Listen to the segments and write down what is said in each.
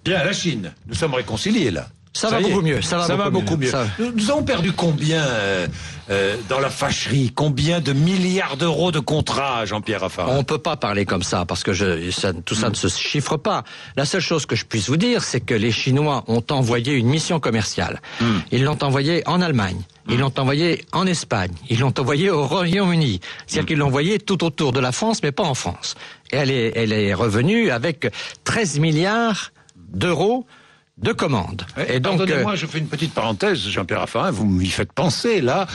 Bien, la Chine, nous sommes réconciliés là. Ça va beaucoup mieux. Ça va beaucoup mieux. Nous avons perdu combien dans la fâcherie? Combien de milliards d'euros de contrats, Jean-Pierre Raffarin? On peut pas parler comme ça parce que tout ça ne se chiffre pas. La seule chose que je puisse vous dire, c'est que les Chinois ont envoyé une mission commerciale. Ils l'ont envoyée en Allemagne. Ils l'ont envoyé en Espagne. Ils l'ont envoyé au Royaume-Uni. C'est-à-dire qu'ils l'ont envoyé tout autour de la France, mais pas en France. Et elle est revenue avec 13 milliards d'euros de commandes. Et donc, pardonnez-moi, je fais une petite parenthèse, Jean-Pierre Raffarin, vous m'y faites penser, là.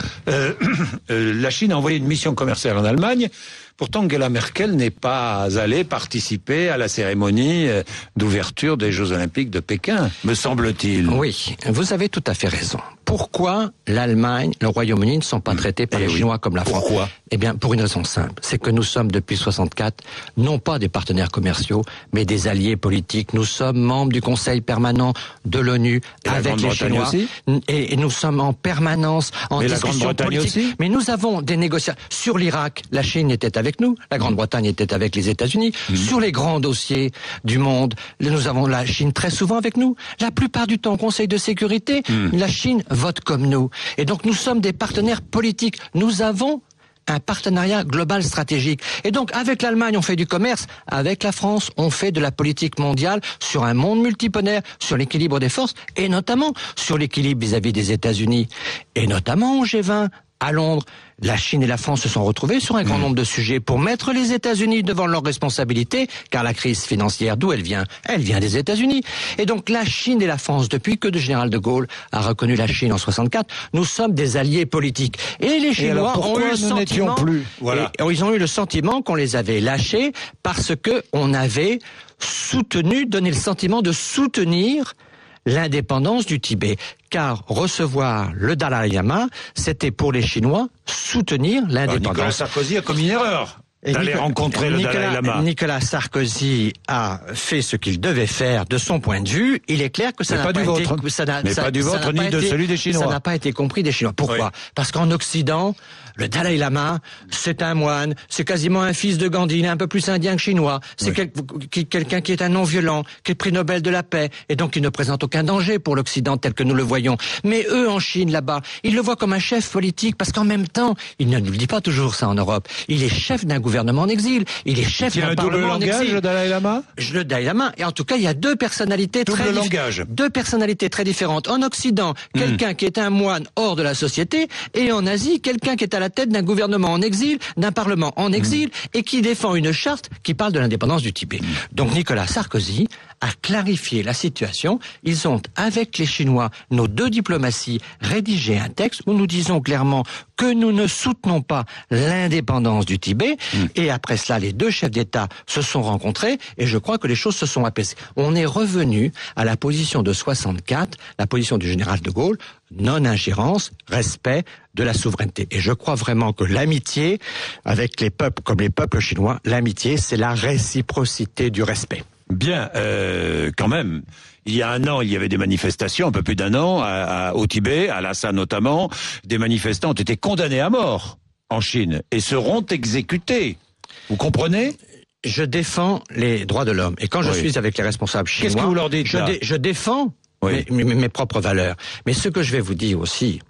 La Chine a envoyé une mission commerciale en Allemagne. Pourtant, Angela Merkel n'est pas allée participer à la cérémonie d'ouverture des Jeux Olympiques de Pékin, me semble-t-il. Oui, vous avez tout à fait raison. Pourquoi l'Allemagne, le Royaume-Uni ne sont pas traités par les Chinois comme la France? Pourquoi? Eh bien, pour une raison simple. C'est que nous sommes, depuis 64, non pas des partenaires commerciaux, mais des alliés politiques. Nous sommes membres du Conseil permanent de l'ONU avec les Chinois. Aussi et nous sommes en permanence en discussion politique. Aussi, mais nous avons des négociations. Sur l'Irak, la Chine était avec nous, la Grande-Bretagne était avec les États-Unis. Sur les grands dossiers du monde, nous avons la Chine très souvent avec nous. La plupart du temps, au Conseil de sécurité, la Chine vote comme nous. Et donc nous sommes des partenaires politiques. Nous avons un partenariat global stratégique. Et donc, avec l'Allemagne, on fait du commerce. Avec la France, on fait de la politique mondiale sur un monde multipolaire, sur l'équilibre des forces, et notamment sur l'équilibre vis-à-vis des États-Unis. Et notamment au G20, à Londres, la Chine et la France se sont retrouvés sur un grand nombre de sujets pour mettre les États-Unis devant leurs responsabilités, car la crise financière, d'où elle vient? Elle vient des États-Unis. Et donc la Chine et la France, depuis que le général de Gaulle a reconnu la Chine en 64, nous sommes des alliés politiques. Et les Chinois ont eu le sentiment, ils ont eu le sentiment qu'on les avait lâchés parce que on avait donné le sentiment de soutenir l'indépendance du Tibet. Car recevoir le Dalai Lama, c'était pour les Chinois soutenir l'indépendance. Nicolas Sarkozy a commis une erreur d'aller rencontrer le Dalai Lama. Nicolas Sarkozy a fait ce qu'il devait faire de son point de vue. Il est clair que ça n'a pas été... pas du vôtre ni de celui des Chinois. Ça n'a pas été compris des Chinois. Pourquoi? Parce qu'en Occident, le Dalai Lama, c'est un moine, c'est quasiment un fils de Gandhi, il est un peu plus indien que chinois. C'est quelqu'un qui est un non-violent, qui est prix Nobel de la paix, et donc il ne présente aucun danger pour l'Occident tel que nous le voyons. Mais eux, en Chine, là-bas, ils le voient comme un chef politique, parce qu'en même temps, il ne nous le dit pas toujours ça en Europe, il est chef d'un gouvernement en exil, il est chef d'un parlement en exil. Le Dalai Lama? Le Dalai Lama, et en tout cas, il y a deux personnalités très différentes. En Occident, quelqu'un qui est un moine hors de la société, et en Asie, quelqu'un qui est à la tête d'un gouvernement en exil, d'un parlement en exil, et qui défend une charte qui parle de l'indépendance du Tibet. Donc Nicolas Sarkozy a clarifié la situation. Ils ont, avec les Chinois, nos deux diplomaties, rédigé un texte où nous disons clairement que nous ne soutenons pas l'indépendance du Tibet. Et après cela, les deux chefs d'État se sont rencontrés et je crois que les choses se sont apaisées. On est revenu à la position de 64, la position du général de Gaulle, non-ingérence, respect de la souveraineté. Et je crois vraiment que l'amitié avec les peuples comme les peuples chinois, l'amitié, c'est la réciprocité du respect. Bien, quand même. Il y a un an, il y avait des manifestations, un peu plus d'un an, au Tibet, à Lhasa notamment. Des manifestants ont été condamnés à mort en Chine et seront exécutés. Vous comprenez ? Je défends les droits de l'homme. Et quand je suis avec les responsables chinois, qu'est-ce que vous leur dites je défends mes propres valeurs. Mais ce que je vais vous dire aussi,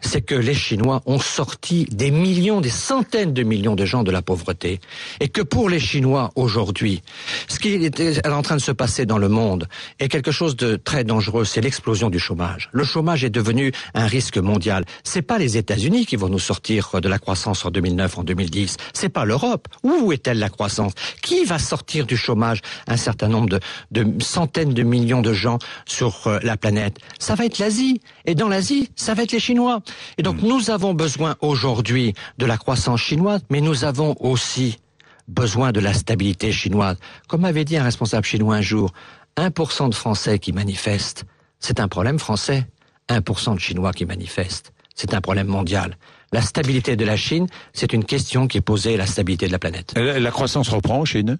c'est que les Chinois ont sorti des millions, des centaines de millions de gens de la pauvreté. Et que pour les Chinois, aujourd'hui, ce qui est en train de se passer dans le monde est quelque chose de très dangereux, c'est l'explosion du chômage. Le chômage est devenu un risque mondial. C'est pas les États-Unis qui vont nous sortir de la croissance en 2009, en 2010. C'est pas l'Europe. Où est-elle la croissance? Qui va sortir du chômage un certain nombre de centaines de millions de gens sur la planète? Ça va être l'Asie. Et dans l'Asie, ça va être les Chinois. Et donc nous avons besoin aujourd'hui de la croissance chinoise, mais nous avons aussi besoin de la stabilité chinoise. Comme avait dit un responsable chinois un jour, 1% de Français qui manifestent, c'est un problème français. 1% de Chinois qui manifestent, c'est un problème mondial. La stabilité de la Chine, c'est une question qui est posée à la stabilité de la planète. La croissance reprend en Chine ?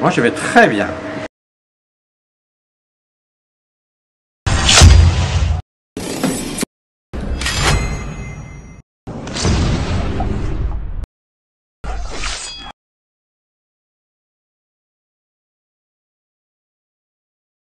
Moi, je vais très bien.